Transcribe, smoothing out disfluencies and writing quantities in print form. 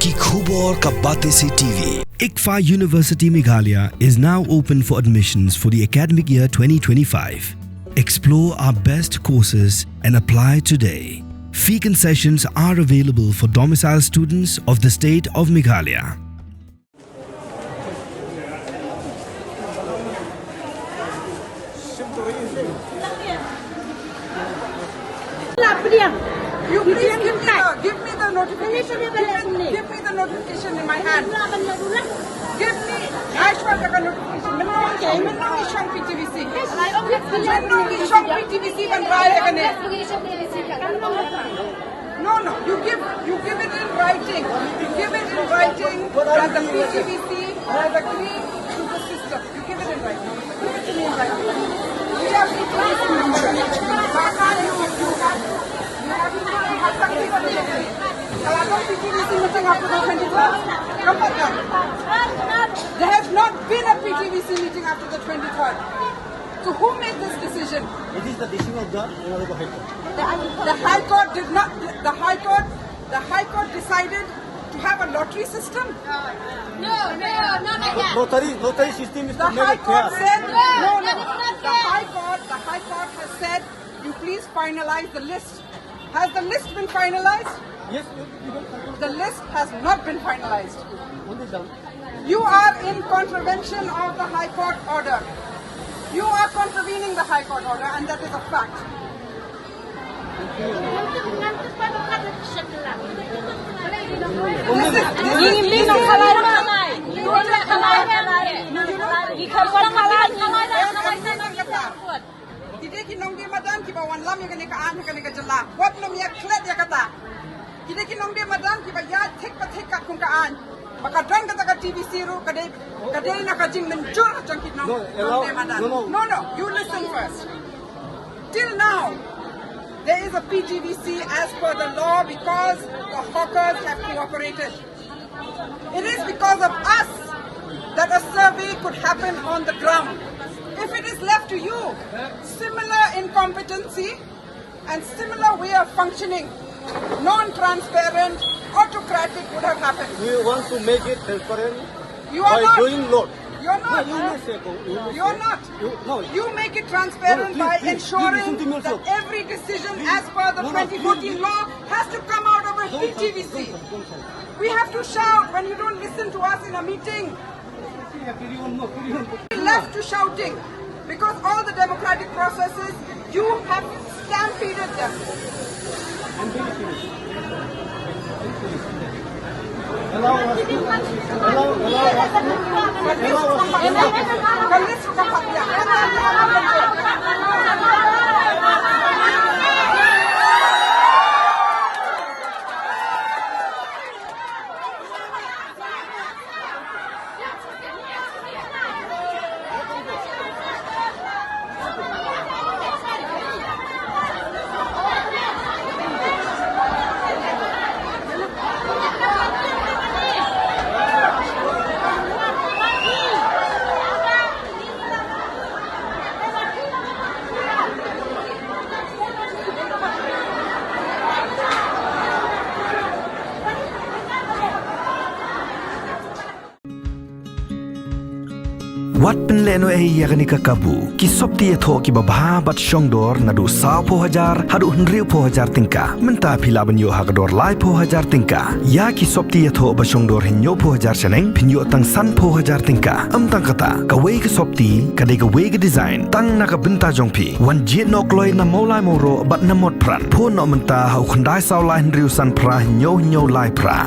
Ki khubor ka bate se TV. ICFA University Meghalaya is now open for admissions for the academic year 2025. Explore our best courses and apply today. Fee concessions are available for domicile students of the state of Meghalaya. You please give me the notification. Give me the notification in my hand. Give me. I shall take a notification. Menong ishong PTVC. Menong ishong PTVC ban raya kane. No. You give it in writing. You give it in writing that the PTVC has agreed to the system. You give it in writing. Give it to me in writing. We have PTVC members. There has not been a PTVC meeting after the 23rd. So who made this decision? It is the decision of the Honorable High Court. The High Court did not. The High Court decided to have a lottery system. No, lottery system is The to make High it Court fair. said no. The High Court has said you please finalize the list. Has the list been finalized? Yes, The list has not been finalized. only done. You are in contravention of the High Court order. You are contravening the High Court order, and that is a fact. Tidak kinong dia madan kiba wan lam yang kena kaan kena jala. Wat nom ya klet ya kata. Tidak kinong dia madan kiba ya tek ka kung kaan. Maka dran kata ka TVC ru kadai na kajing menjur jangkit nom dia madan. No. You listen first. Till now, there is a PTVC as per the law because the hawkers have cooperated. It is because of us that a survey could happen on the ground. If it is left to you, similar incompetency and similar way of functioning, non-transparent, autocratic would have happened. We want to make it transparent You are by not. doing lot. You're not. No, you may say, You're not. No. You make it transparent No, by please ensuring listen to me also. that every decision as per the 2014 law has to come out of a PTVC. We have to shout when you don't listen to us in a meeting. Left to shouting because all the democratic processes you have stampeded them. Wat penleno yakni kakabu ki sopti etho ki babha bat shongdor nadu sa po hajar hadu hundriu po hajar tingka menta phila banyo hagador lai po hajar tingka ya ki sopti etho ba shongdor hinyo po hajar seneng pinyo tang san po hajar tingka tang kata ka wei ki sopti ka de ka wei ki design tang na ka benta jongpi wan jit nok loi na molai moro bat na mot pran po no menta hau khandai saw lai hundriu san pra hinyo lai pra